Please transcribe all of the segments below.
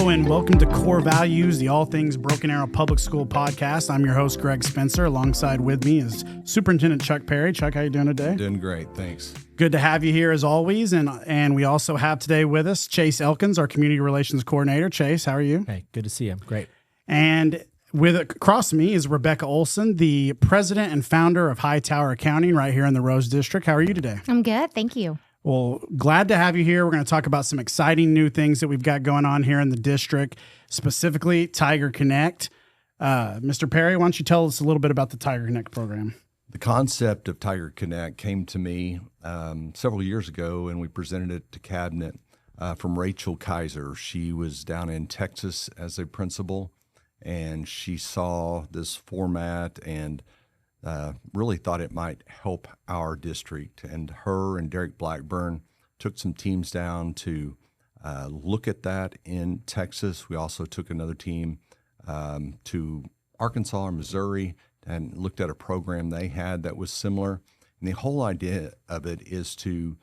and welcome to Core Values, the All Things Broken Arrow Public School podcast. I'm your host, Greg Spencer. Alongside with me is Superintendent Chuck Perry. Chuck, how you doing today? Doing great, thanks. Good to have you here as always. And we also have today with us Chase Elkins, our Community Relations Coordinator. Chase, how are you? Hey, good to see you. Great. And across me is Rebecca Olson, the president and founder of Hightower Accounting right here in the Rose District. How are you today? I'm good, thank you. Well, glad to have you here. We're going to talk about some exciting new things that we've got going on here in the district, specifically Tiger Connect. Mr. Perry, why don't you tell us a little bit about the Tiger Connect program? The concept of Tiger Connect came to me several years ago, and we presented it to Cabinet from Rachel Kaiser. She was down in Texas as a principal, and she saw this format and really thought it might help our district. And her and Derek Blackburn took some teams down to look at that in Texas. We also took another team to Arkansas and Missouri and looked at a program they had that was similar. And the whole idea of it is to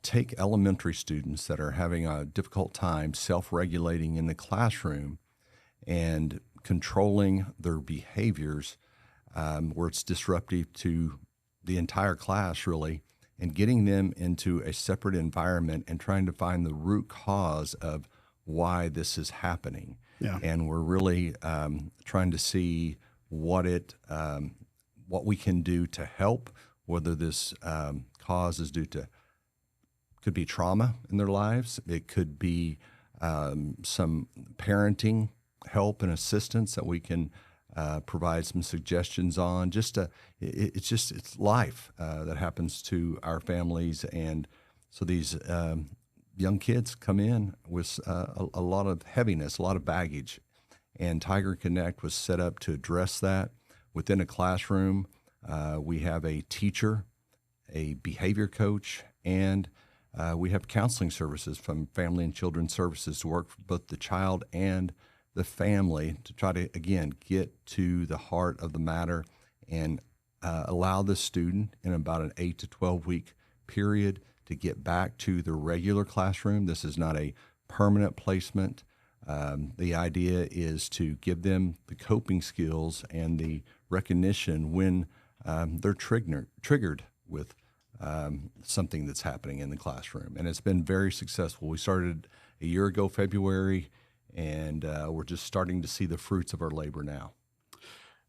take elementary students that are having a difficult time self-regulating in the classroom and controlling their behaviors where it's disruptive to the entire class, really, and getting them into a separate environment and trying to find the root cause of why this is happening. Yeah. And we're really trying to see what we can do to help, whether this cause is due to, could be trauma in their lives. It could be some parenting help and assistance that we can provide some suggestions on. It's life that happens to our families, and so these young kids come in with a lot of heaviness, a lot of baggage, and Tiger Connect was set up to address that within a classroom. We have a teacher, a behavior coach, and we have counseling services from Family and Children's Services to work for both the child and the family to try to, again, get to the heart of the matter and allow the student in about an 8 to 12 week period to get back to the regular classroom. This is not a permanent placement. The idea is to give them the coping skills and the recognition when they're triggered with something that's happening in the classroom. And it's been very successful. We started a year ago, February, and we're just starting to see the fruits of our labor now.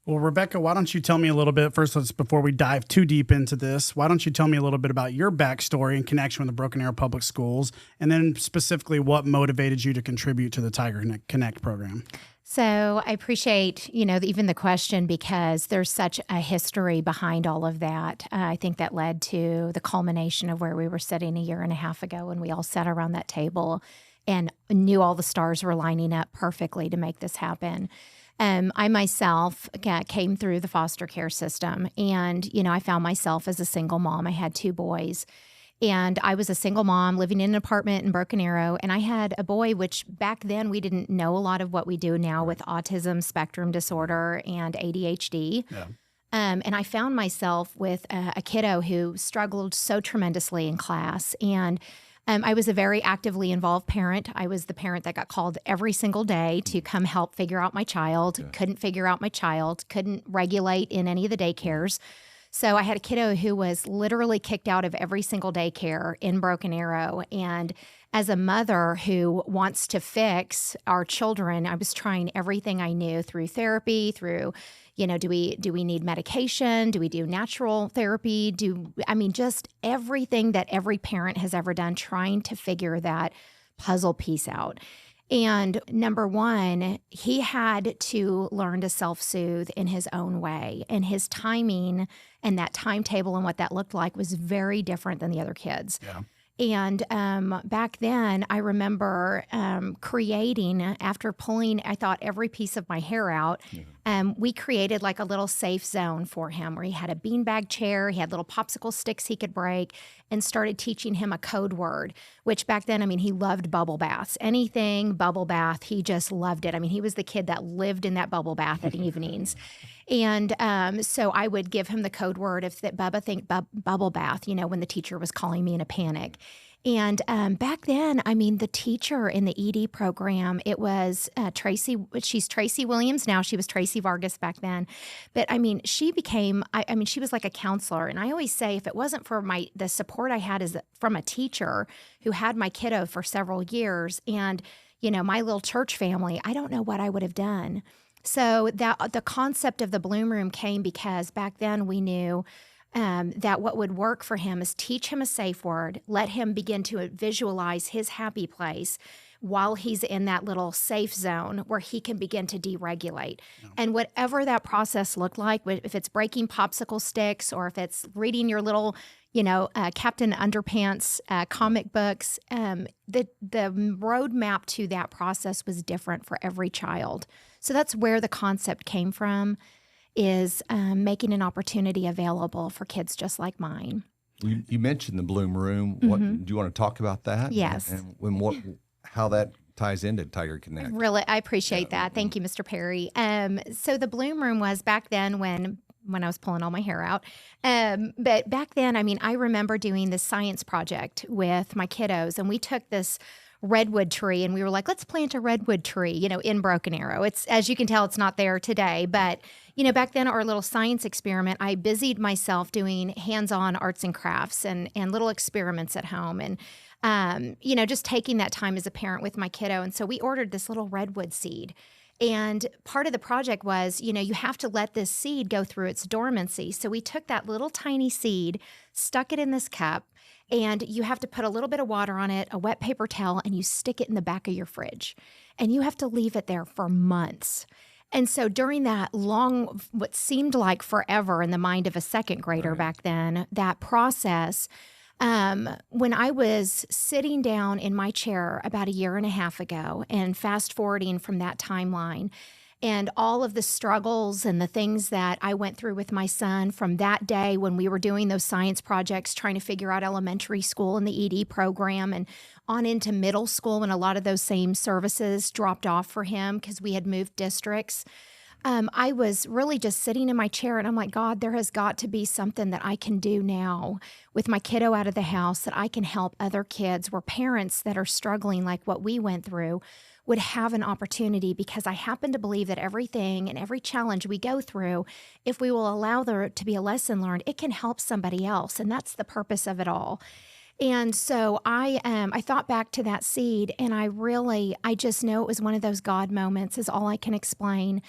Well, Rebecca, why don't you tell me a little bit, before we dive too deep into this, why don't you tell me a little bit about your backstory in connection with the Broken Arrow Public Schools, and then specifically what motivated you to contribute to the Tiger Connect program? So I appreciate, even the question, because there's such a history behind all of that. I think that led to the culmination of where we were sitting a year and a half ago when we all sat around that table and knew all the stars were lining up perfectly to make this happen. I myself came through the foster care system, and, I found myself as a single mom. I had 2 boys, and I was a single mom living in an apartment in Broken Arrow, and I had a boy, which back then we didn't know a lot of what we do now with autism spectrum disorder and ADHD. Yeah. And I found myself with a kiddo who struggled so tremendously in class, and I was a very actively involved parent. I was the parent that got called every single day to come help figure out my child. Yeah. Couldn't figure out my child, couldn't regulate in any of the daycares. So I had a kiddo who was literally kicked out of every single daycare in Broken Arrow. And as a mother who wants to fix our children, I was trying everything I knew through therapy, through, do we need medication? Do we do natural therapy? Just everything that every parent has ever done, trying to figure that puzzle piece out. And number one, he had to learn to self-soothe in his own way. And his timing and that timetable and what that looked like was very different than the other kids. Yeah. And back then, I remember creating, after pulling, I thought, every piece of my hair out, we created like a little safe zone for him where he had a beanbag chair, he had little popsicle sticks he could break, and started teaching him a code word, which back then, he loved bubble baths. Anything bubble bath, he just loved it. He was the kid that lived in that bubble bath at evenings. And so I would give him the code word of that, Bubba, think bubble bath, when the teacher was calling me in a panic. And back then, I mean, the teacher in the ED program, it was Tracy. She's Tracy Williams now. She was Tracy Vargas back then. But I mean, she became, I mean, she was like a counselor. And I always say, if it wasn't for the support I had from a teacher who had my kiddo for several years and, my little church family, I don't know what I would have done. So that the concept of the Bloom Room came because back then we knew that what would work for him is teach him a safe word, let him begin to visualize his happy place while he's in that little safe zone where he can begin to deregulate. Yeah. And whatever that process looked like, if it's breaking popsicle sticks or if it's reading your little, Captain Underpants comic books, the roadmap to that process was different for every child. So that's where the concept came from, is making an opportunity available for kids just like mine. You mentioned the Bloom Room. What do you want to talk about that? Yes. And how that ties into Tiger Connect? Really, I appreciate that. Thank you, Mr. Perry. So the Bloom Room was back then when I was pulling all my hair out. But back then, I mean, I remember doing this science project with my kiddos, and we took this redwood tree and we were like, let's plant a redwood tree, in Broken Arrow. It's, as you can tell, it's not there today, but back then our little science experiment, I busied myself doing hands-on arts and crafts and little experiments at home and, just taking that time as a parent with my kiddo. And so we ordered this little redwood seed. And part of the project was, you have to let this seed go through its dormancy. So we took that little tiny seed, stuck it in this cup, and you have to put a little bit of water on it, a wet paper towel, and you stick it in the back of your fridge. And you have to leave it there for months. And so during that long, what seemed like forever in the mind of a second grader back then, that process, when I was sitting down in my chair about a year and a half ago and fast forwarding from that timeline and all of the struggles and the things that I went through with my son from that day when we were doing those science projects, trying to figure out elementary school and the ED program and on into middle school when a lot of those same services dropped off for him because we had moved districts. I was really just sitting in my chair and I'm like, God, there has got to be something that I can do now with my kiddo out of the house that I can help other kids where parents that are struggling like what we went through would have an opportunity, because I happen to believe that everything and every challenge we go through, if we will allow there to be a lesson learned, it can help somebody else. And that's the purpose of it all. And so I thought back to that seed, and I just know it was one of those God moments is all I can explain,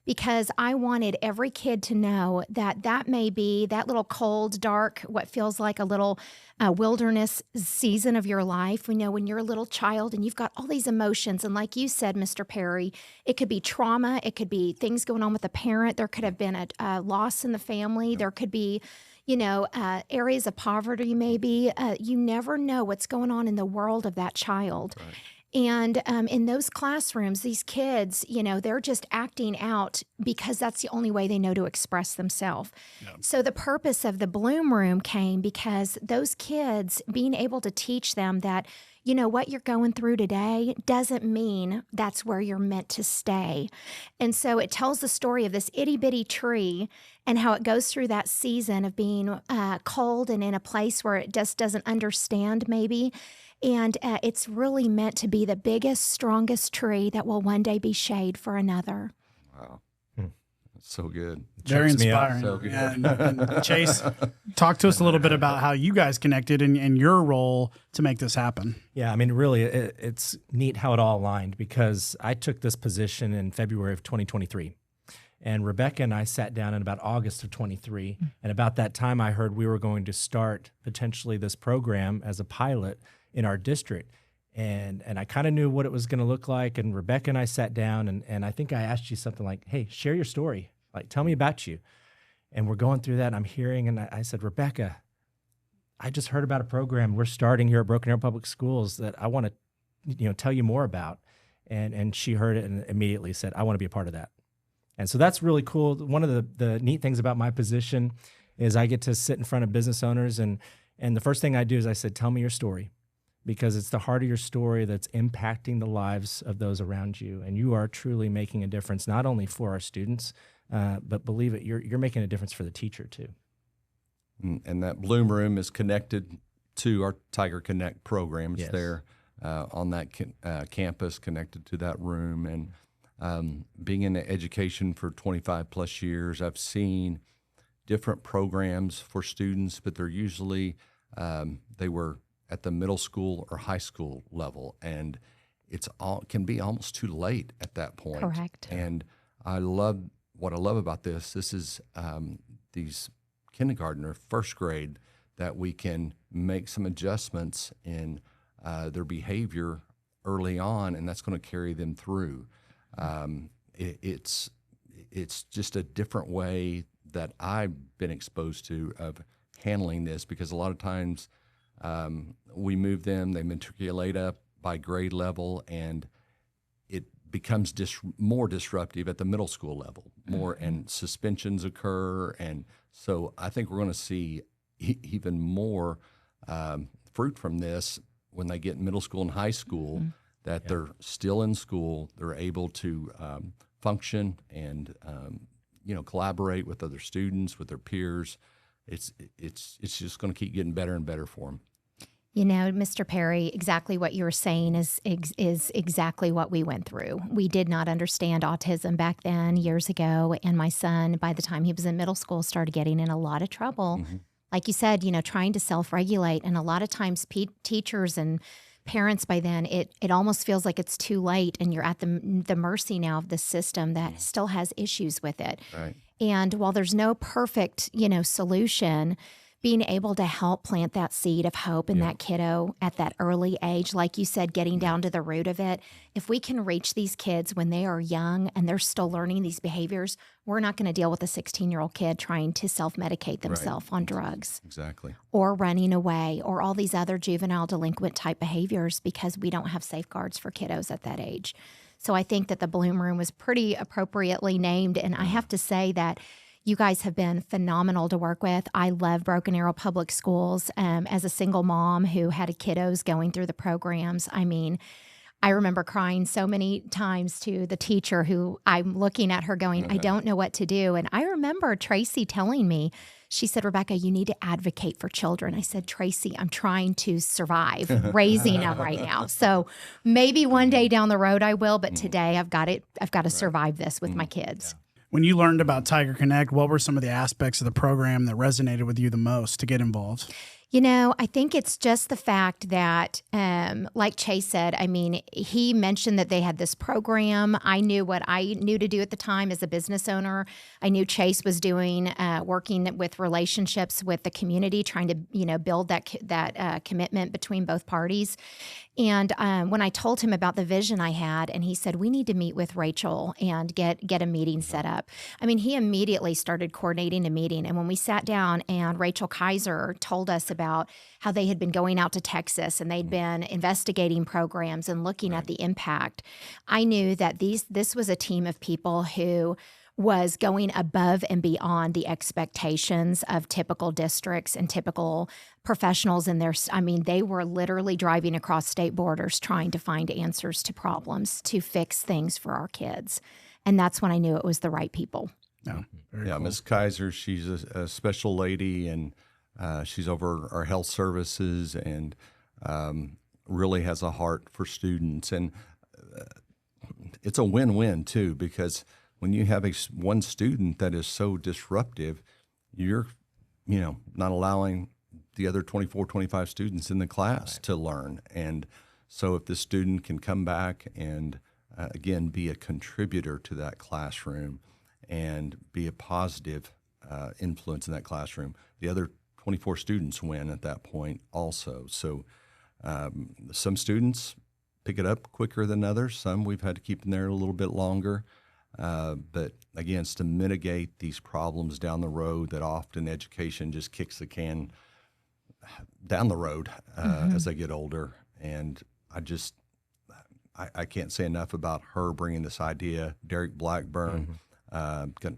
because I wanted every kid to know that may be that little cold, dark, what feels like a little wilderness season of your life. We know when you're a little child and you've got all these emotions. And like you said, Mr. Perry, it could be trauma. It could be things going on with a parent. There could have been a loss in the family. There could be areas of poverty, maybe. You never know what's going on in the world of that child. Right. And in those classrooms, these kids, they're just acting out because that's the only way they know to express themselves. Yep. So the purpose of the Bloom Room came because those kids, being able to teach them that, what you're going through today doesn't mean that's where you're meant to stay. And so it tells the story of this itty bitty tree and how it goes through that season of being cold and in a place where it just doesn't understand maybe. And it's really meant to be the biggest, strongest tree that will one day be shade for another. Wow. That's so good. Very inspiring. So good. And Chase, talk to us a little bit about how you guys connected and your role to make this happen. Yeah, I mean, really, it's neat how it all aligned, because I took this position in February of 2023. And Rebecca and I sat down in about August of 23. And about that time, I heard we were going to start potentially this program as a pilot in our district. And I kind of knew what it was going to look like. And Rebecca and I sat down, and I think I asked you something like, hey, share your story. Like, tell me about you. And we're going through that, and I'm hearing, and I said, Rebecca, I just heard about a program we're starting here at Broken Arrow Public Schools that I want to, tell you more about. And she heard it and immediately said, I want to be a part of that. And so that's really cool. One of the neat things about my position is I get to sit in front of business owners, and the first thing I do is I said, tell me your story, because it's the heart of your story that's impacting the lives of those around you. And you are truly making a difference, not only for our students, but believe it, you're making a difference for the teacher too. And that Bloom Room is connected to our Tiger Connect program. It's Yes. there on that campus, connected to that room. And being in education for 25 plus years, I've seen different programs for students, but they're usually they were at the middle school or high school level, and can be almost too late at that point. Correct. And what I love about this. This is these kindergarten or first grade that we can make some adjustments in their behavior early on, and that's going to carry them through. It's just a different way that I've been exposed to of handling this, because a lot of times we move them, they matriculate up by grade level, and it becomes more disruptive at the middle school level, and suspensions occur. And so I think we're going to see even more fruit from this when they get in middle school and high school, that they're still in school, they're able to function and collaborate with other students, with their peers. It's just going to keep getting better and better for them. You know, Mr. Perry, exactly what you were saying is exactly what we went through. We did not understand autism back then, years ago, and my son, by the time he was in middle school, started getting in a lot of trouble. Like you said, trying to self-regulate, and a lot of times teachers and parents by then, it almost feels like it's too late, and you're at the mercy now of the system that still has issues with it. Right. And while there's no perfect, solution, being able to help plant that seed of hope in that kiddo at that early age, like you said, getting down to the root of it. If we can reach these kids when they are young and they're still learning these behaviors, we're not going to deal with a 16-year-old kid trying to self-medicate themselves on drugs. Exactly. Or running away, or all these other juvenile delinquent type behaviors, because we don't have safeguards for kiddos at that age. So I think that the Bloom Room was pretty appropriately named, and I have to say that you guys have been phenomenal to work with. I love Broken Arrow Public Schools. As a single mom who had kiddos going through the programs, I mean, I remember crying so many times to the teacher who I'm looking at her going, I don't know what to do. And I remember Tracy telling me, she said, Rebecca, you need to advocate for children. I said, Tracy, I'm trying to survive raising them right now. So maybe one day down the road I will, but today I've got to survive this with my kids. When you learned about Tiger Connect, what were some of the aspects of the program that resonated with you the most to get involved? I think it's just the fact that, like Chase said, I mean, he mentioned that they had this program. I knew what I knew to do at the time as a business owner. I knew Chase was doing, working with relationships with the community, trying to, build that commitment between both parties. And when I told him about the vision I had, and he said, we need to meet with Rachel and get a meeting set up. I mean, he immediately started coordinating a meeting. And when we sat down and Rachel Kaiser told us about how they had been going out to Texas and they'd been investigating programs and looking at the impact, I knew that this was a team of people who was going above and beyond the expectations of typical districts and typical professionals in their, I mean, they were literally driving across state borders trying to find answers to problems, to fix things for our kids. And that's when I knew it was the right people. Yeah, Cool. Ms. Kaiser, she's a special lady, and she's over our health services, and really has a heart for students. And it's a win-win too, because when you have one student that is so disruptive, you're, not allowing the other 24, 25 students in the class to learn. And so if the student can come back and, again, be a contributor to that classroom and be a positive influence in that classroom, the other 24 students win at that point also. So some students pick it up quicker than others. Some we've had to keep them there a little bit longer. But again, it's to mitigate these problems down the road that often education just kicks the can down the road as they get older. And I can't say enough about her bringing this idea. Derek Blackburn,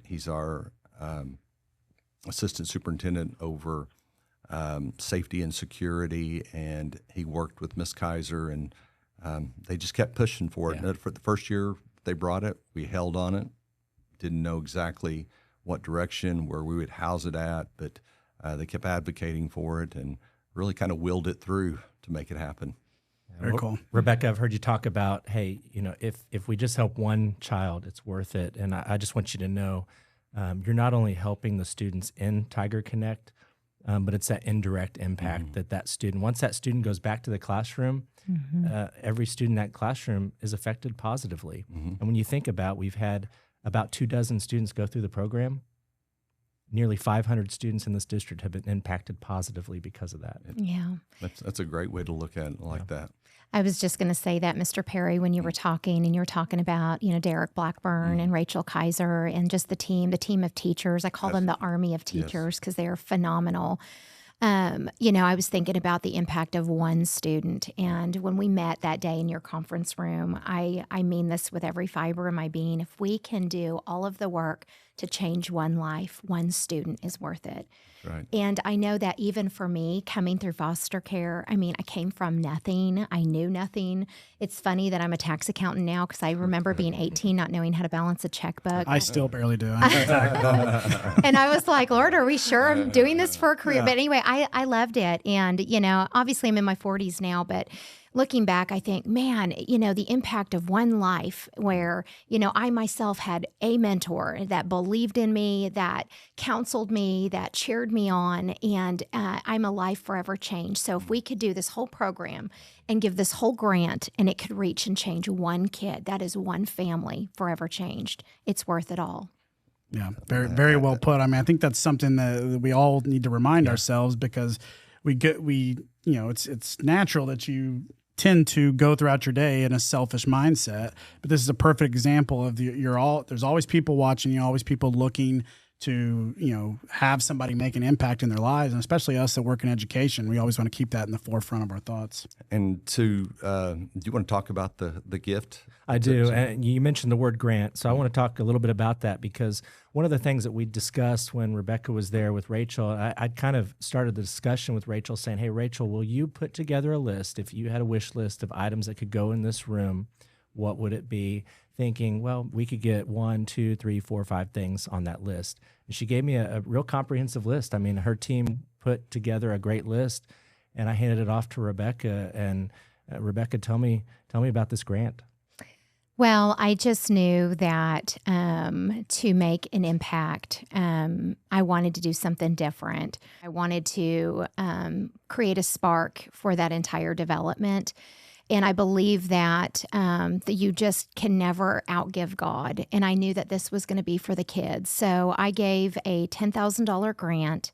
he's our assistant superintendent over safety and security, and he worked with Miss Kaiser, and they just kept pushing for it. And for the first year they brought it, we held on it, didn't know exactly what direction, where we would house it at, but they kept advocating for it, and really kind of willed it through to make it happen. Very cool. Rebecca, I've heard you talk about, hey, if we just help one child, it's worth it. And I just want you to know, you're not only helping the students in Tiger Connect, but it's that indirect impact that student, once that student goes back to the classroom, every student in that classroom is affected positively. And when you think about, we've had about 24 students go through the program. Nearly 500 students in this district have been impacted positively because of that. Yeah. That's a great way to look at it like that. I was just going to say that, Mr. Perry, when you were talking and you were talking about, Derek Blackburn and Rachel Kaiser and just the team of teachers. I call them the army of teachers because they are phenomenal. I was thinking about the impact of one student. And when we met that day in your conference room, I mean this with every fiber of my being. If we can do all of the work to change one life, one student is worth it. Right. And I know that even for me, coming through foster care, I came from nothing. I knew nothing. It's funny that I'm a tax accountant now because I remember being 18, not knowing how to balance a checkbook. I still barely do. And I was like, Lord, are we sure I'm doing this for a career? But anyway, I loved it. And, obviously I'm in my 40s now, but looking back, I think, man, the impact of one life where, I myself had a mentor that believed in me, that counseled me, that cheered me on, and I'm a life forever changed. So if we could do this whole program and give this whole grant and it could reach and change one kid, that is one family forever changed. It's worth it all. Yeah, very, very well put. I think that's something that we all need to remind ourselves because it's natural that you tend to go throughout your day in a selfish mindset, but this is a perfect example of there's always people watching you, always people looking to, have somebody make an impact in their lives, and especially us that work in education. We always want to keep that in the forefront of our thoughts. And do you want to talk about the gift? I do. And you mentioned the word grant. So I want to talk a little bit about that because one of the things that we discussed when Rebecca was there with Rachel, I'd kind of started the discussion with Rachel saying, hey, Rachel, will you put together a list? If you had a wish list of items that could go in this room, what would it be? Thinking, well, we could get 1, 2, 3, 4, 5 things on that list. And she gave me a real comprehensive list. Her team put together a great list, and I handed it off to Rebecca. And Rebecca, tell me about this grant. Well, I just knew that to make an impact, I wanted to do something different. I wanted to create a spark for that entire development. And I believe that you just can never outgive God. And I knew that this was going to be for the kids. So I gave a $10,000 grant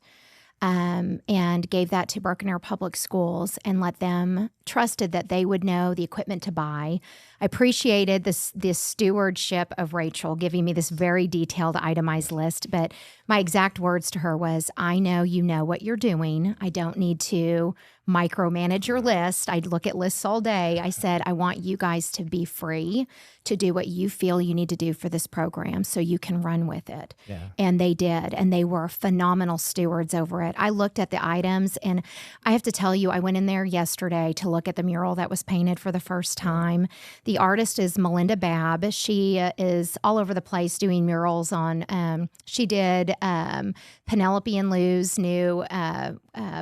and gave that to Broken Arrow Public Schools and let them trusted that they would know the equipment to buy. I appreciated this stewardship of Rachel giving me this very detailed itemized list, but my exact words to her was, I know you know what you're doing. I don't need to micromanage your list. I'd look at lists all day. I said, I want you guys to be free to do what you feel you need to do for this program so you can run with it. Yeah. And they did. And they were phenomenal stewards over it. I looked at the items, and I have to tell you, I went in there yesterday to look at the mural that was painted for the first time. The artist is Melinda Babb. She is all over the place doing murals on, she did Penelope and Lou's new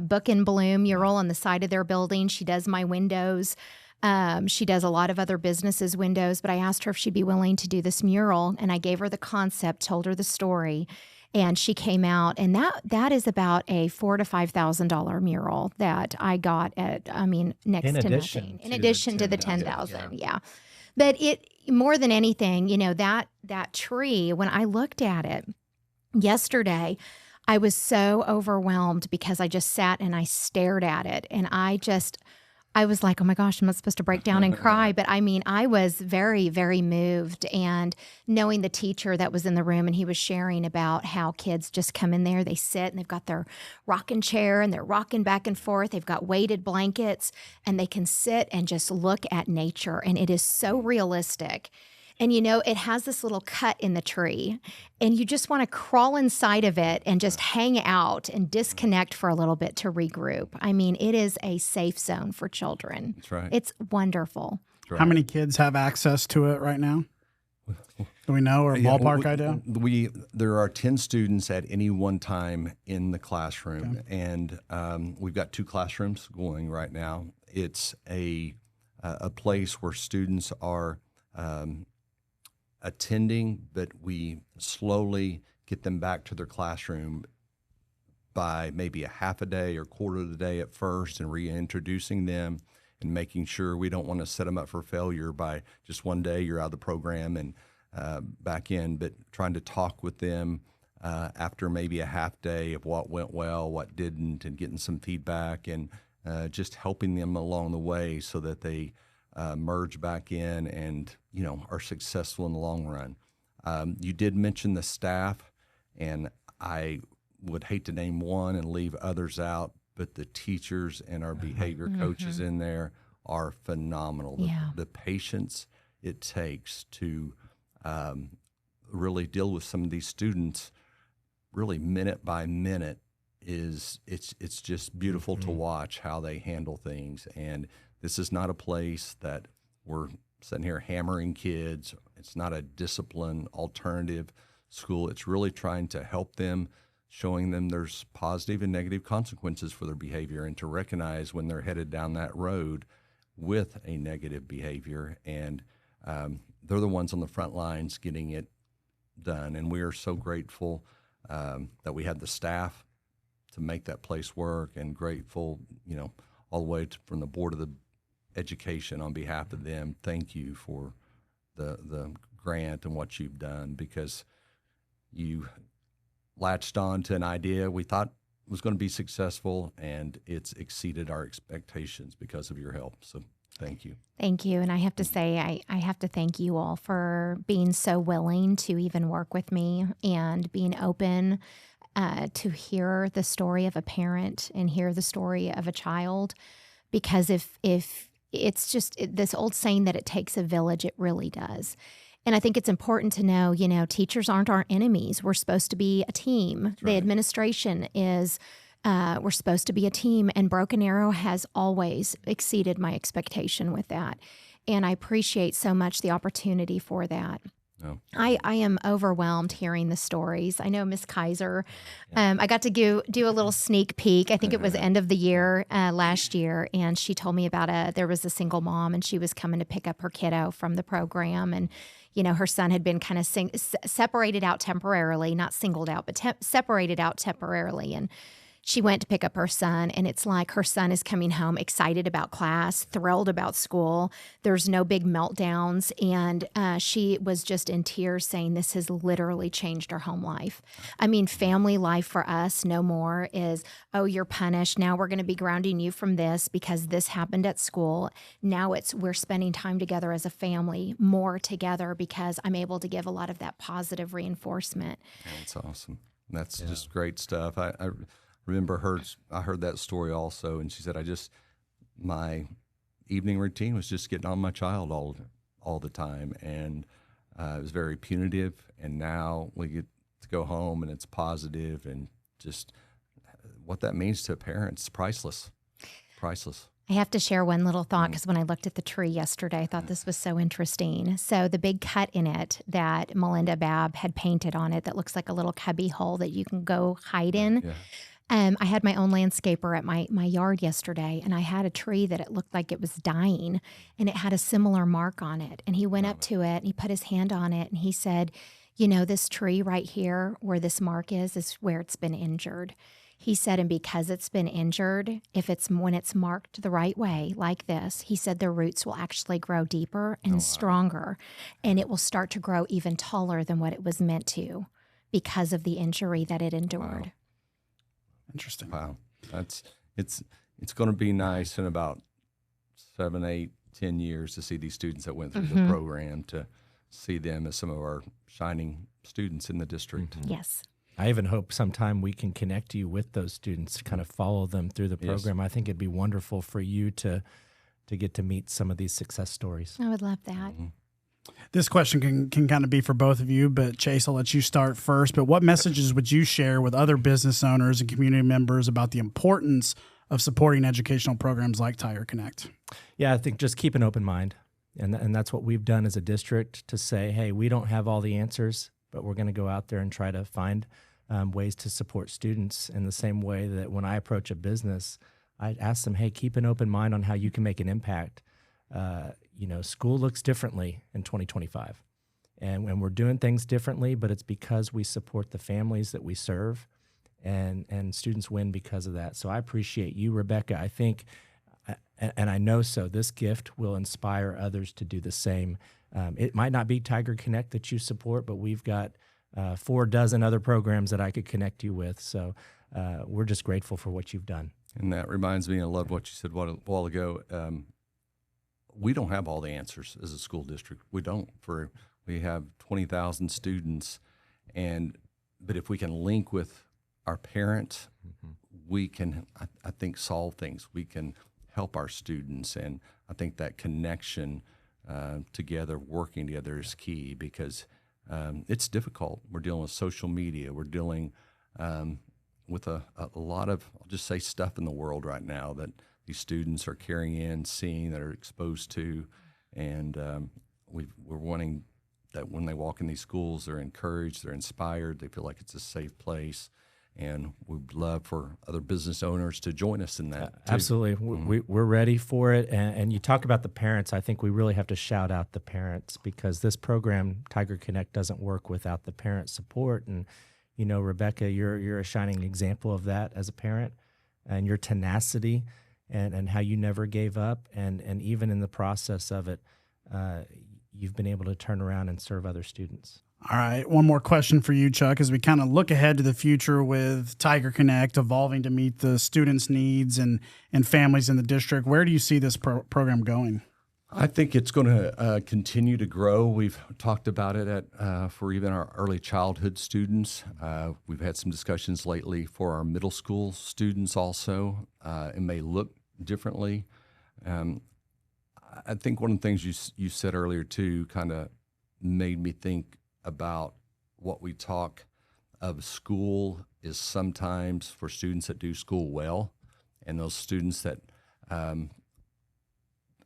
Book and Bloom mural on the side of their building. She does my windows. She does a lot of other businesses' windows, but I asked her if she'd be willing to do this mural, and I gave her the concept, told her the story, and she came out, and that is about a $4,000 to $5,000 mural that I got at, next to nothing. In addition to the $10,000, yeah. But it, more than anything, that tree, when I looked at it yesterday, I was so overwhelmed because I just sat and I stared at it, and I was like, oh my gosh, I'm not supposed to break down and cry. But I was very, very moved. And knowing the teacher that was in the room, and he was sharing about how kids just come in there, they sit and they've got their rocking chair and they're rocking back and forth. They've got weighted blankets and they can sit and just look at nature. And it is so realistic. And, it has this little cut in the tree, and you just want to crawl inside of it and just hang out and disconnect for a little bit to regroup. It is a safe zone for children. That's right. It's wonderful. That's right. How many kids have access to it right now? Do we know or Yeah, ballpark idea? There are 10 students at any one time in the classroom, and we've got 2 classrooms going right now. It's a place where students are attending, but we slowly get them back to their classroom by maybe a half a day or quarter of the day at first, and reintroducing them and making sure we don't want to set them up for failure by just one day you're out of the program and back in, but trying to talk with them after maybe a half day of what went well, what didn't, and getting some feedback, and just helping them along the way so that they merge back in and are successful in the long run. You did mention the staff, and I would hate to name one and leave others out, but the teachers and our behavior coaches in there are phenomenal. The patience it takes to really deal with some of these students, really minute by minute, it's just beautiful to watch how they handle things. And this is not a place that we're sitting here hammering kids. It's not a discipline alternative school. It's really trying to help them, showing them there's positive and negative consequences for their behavior, and to recognize when they're headed down that road with a negative behavior. And they're the ones on the front lines getting it done. And we are so grateful that we had the staff to make that place work, and grateful, all the way from the Board of the Education on behalf of them. Thank you for the grant and what you've done, because you latched on to an idea we thought was going to be successful, and it's exceeded our expectations because of your help. So thank you. Thank you. And I have to say, I have to thank you all for being so willing to even work with me and being open to hear the story of a parent and hear the story of a child. Because if it's just this old saying that it takes a village, it really does. And I think it's important to know, teachers aren't our enemies. We're supposed to be a team. That's right. The administration is, we're supposed to be a team. And Broken Arrow has always exceeded my expectation with that. And I appreciate so much the opportunity for that. No. I am overwhelmed hearing the stories. I know Miss Kaiser, I got to do a little sneak peek. I think it was end of the year last year. And she told me about there was a single mom, and she was coming to pick up her kiddo from the program. And her son had been kind of separated out temporarily, not singled out, but separated out temporarily. And she went to pick up her son, and it's like her son is coming home excited about class, thrilled about school. There's no big meltdowns. And she was just in tears saying this has literally changed her home life. I mean, family life for us no more is, oh, you're punished. Now we're going to be grounding you from this because this happened at school. Now we're spending time together as a family, more together, because I'm able to give a lot of that positive reinforcement. That's awesome. That's just great stuff. I remember I heard that story also, and she said, my evening routine was just getting on my child all the time, and it was very punitive, and now we get to go home and it's positive, and just what that means to parents, priceless. I have to share one little thought, because when I looked at the tree yesterday, I thought this was so interesting. So the big cut in it that Melinda Babb had painted on it that looks like a little cubby hole that you can go hide in. Yeah. I had my own landscaper at my yard yesterday, and I had a tree that it looked like it was dying, and it had a similar mark on it. And he went up to it, and he put his hand on it, and he said, this tree right here where this mark is where it's been injured. He said, and because it's been injured, when it's marked the right way, like this, he said the roots will actually grow deeper and stronger, and it will start to grow even taller than what it was meant to because of the injury that it endured. Wow. Interesting. Wow. It's going to be nice in about 7, 8, 10 years to see these students that went through the program, to see them as some of our shining students in the district. Mm-hmm. Yes. I even hope sometime we can connect you with those students to kind of follow them through the program. Yes. I think it'd be wonderful for you to get to meet some of these success stories. I would love that. Mm-hmm. This question can kind of be for both of you, but Chase, I'll let you start first. But what messages would you share with other business owners and community members about the importance of supporting educational programs like Tire Connect? Yeah, I think just keep an open mind. And that's what we've done as a district to say, hey, we don't have all the answers, but we're going to go out there and try to find ways to support students in the same way that when I approach a business, I ask them, hey, keep an open mind on how you can make an impact. School looks differently in 2025. And we're doing things differently, but it's because we support the families that we serve, and students win because of that. So I appreciate you, Rebecca. I think, and I know so, this gift will inspire others to do the same. It might not be Tiger Connect that you support, but we've got 4 dozen other programs that I could connect you with. So we're just grateful for what you've done. And that reminds me, I love what you said a while ago. We don't have all the answers as a school district. We don't. We have 20,000 students, but if we can link with our parents, we can, I think, solve things. We can help our students, and I think that connection together, working together, is key because it's difficult. We're dealing with social media. We're dealing with a lot of, I'll just say, stuff in the world right now that these students are carrying in, seeing, that are exposed to, and we're wanting that when they walk in these schools, they're encouraged, they're inspired, they feel like it's a safe place. And we'd love for other business owners to join us in that, too. Absolutely. We're ready for it. And you talk about the parents. I think we really have to shout out the parents because this program, Tiger Connect, doesn't work without the parent support. And, Rebecca, you're a shining example of that as a parent, and your tenacity and how you never gave up. And even in the process of it, you've been able to turn around and serve other students. All right. One more question for you, Chuck, as we kind of look ahead to the future with Tiger Connect evolving to meet the students' needs and families in the district. Where do you see this program going? I think it's going to continue to grow. We've talked about it for even our early childhood students. We've had some discussions lately for our middle school students also. It may look differently. I think one of the things you said earlier, too, kind of made me think about what we talk of school is sometimes for students that do school well, and those students that are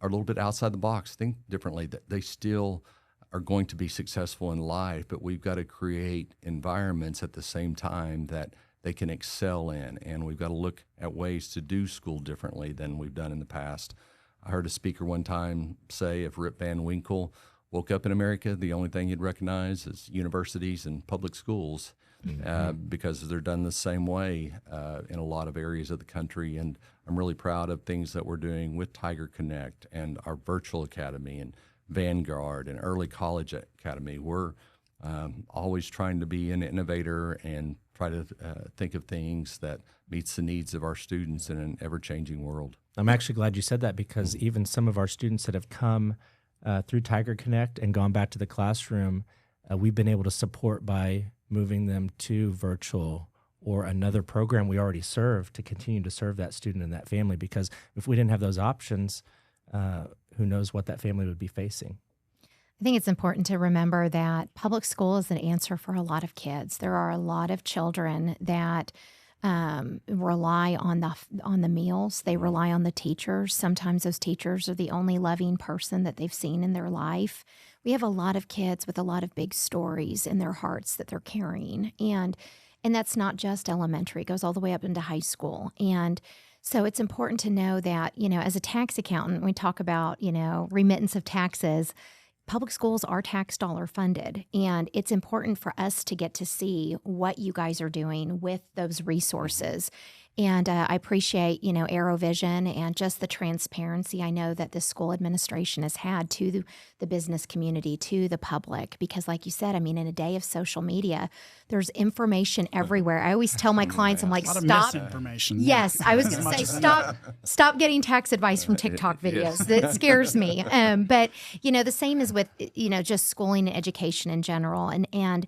a little bit outside the box, think differently, that they still are going to be successful in life, but we've got to create environments at the same time that they can excel in, and we've got to look at ways to do school differently than we've done in the past. I heard a speaker one time say if Rip Van Winkle woke up in America, the only thing he'd recognize is universities and public schools because they're done the same way in a lot of areas of the country. And I'm really proud of things that we're doing with Tiger Connect and our virtual academy and Vanguard and Early College Academy. We're always trying to be an innovator and try to think of things that meets the needs of our students in an ever-changing world. I'm actually glad you said that because even some of our students that have come through Tiger Connect and gone back to the classroom, we've been able to support by moving them to virtual or another program we already serve to continue to serve that student and that family, because if we didn't have those options, who knows what that family would be facing. I think it's important to remember that public school is an answer for a lot of kids. There are a lot of children that rely on the meals. They rely on the teachers. Sometimes those teachers are the only loving person that they've seen in their life. We have a lot of kids with a lot of big stories in their hearts that they're carrying. And that's not just elementary. It goes all the way up into high school. And so it's important to know that, as a tax accountant, we talk about, remittance of taxes. Public schools are tax dollar funded, and it's important for us to get to see what you guys are doing with those resources. And I appreciate, AeroVision and just the transparency I know that the school administration has had to the business community, to the public, because like you said, in a day of social media, there's information everywhere. I always tell my clients, I'm like, a lot stop. of misinformation. Yes, I was going to say, stop getting tax advice from TikTok videos. That scares me. But, the same is with, just schooling and education in general. And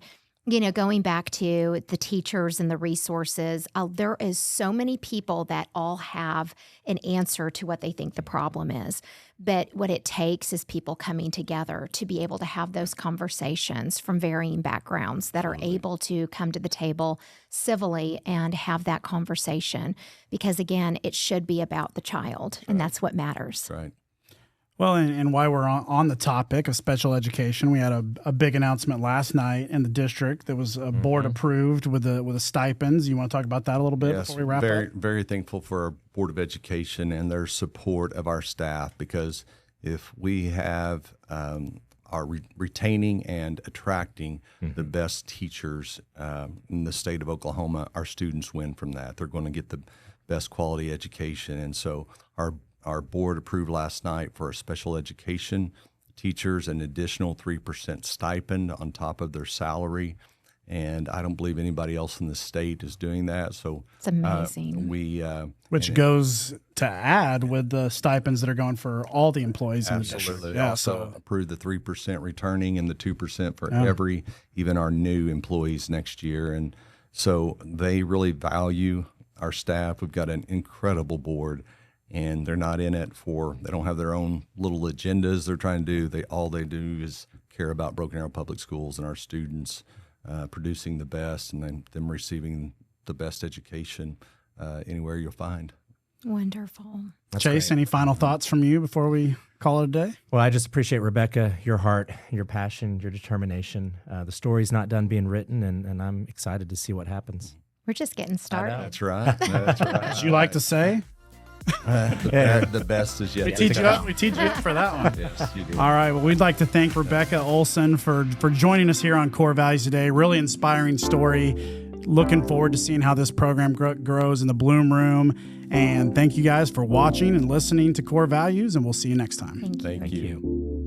going back to the teachers and the resources, there is so many people that all have an answer to what they think the problem is. But what it takes is people coming together to be able to have those conversations from varying backgrounds that are able to come to the table civilly and have that conversation. Because again, it should be about the child, and that's what matters. Right. Well, and while we're on the topic of special education, we had a big announcement last night in the district that was board approved with the stipends. You want to talk about that a little bit Yes, before we wrap very, up? very thankful for our Board of Education and their support of our staff, because if we have are retaining and attracting the best teachers in the state of Oklahoma, our students win from that. They're going to get the best quality education. And so our board approved last night for our special education teachers an additional 3% stipend on top of their salary. And I don't believe anybody else in the state is doing that. So It's amazing. Which goes to add with the stipends that are going for all the employees in the district. absolutely Yeah, also so approved the 3% returning and the 2% for even our new employees next year. And so they really value our staff. We've got an incredible board, and they're not in it they don't have their own little agendas they're trying to do. All they do is care about Broken Arrow Public Schools and our students producing the best, and then them receiving the best education anywhere you'll find. Wonderful. Chase, any final thoughts from you before we call it a day? Well, I just appreciate, Rebecca, your heart, your passion, your determination. The story's not done being written, and I'm excited to see what happens. We're just getting started. That's right. That's right. As you like to say, The best is yet we to teach you come. up. We teach you up for that one. Yes, you do. All right. Well, we'd like to thank Rebecca Olson for joining us here on Core Values today. Really inspiring story. Looking forward to seeing how this program grows in the Bloom Room. And thank you guys for watching and listening to Core Values, and we'll see you next time. Thank you. Thank you.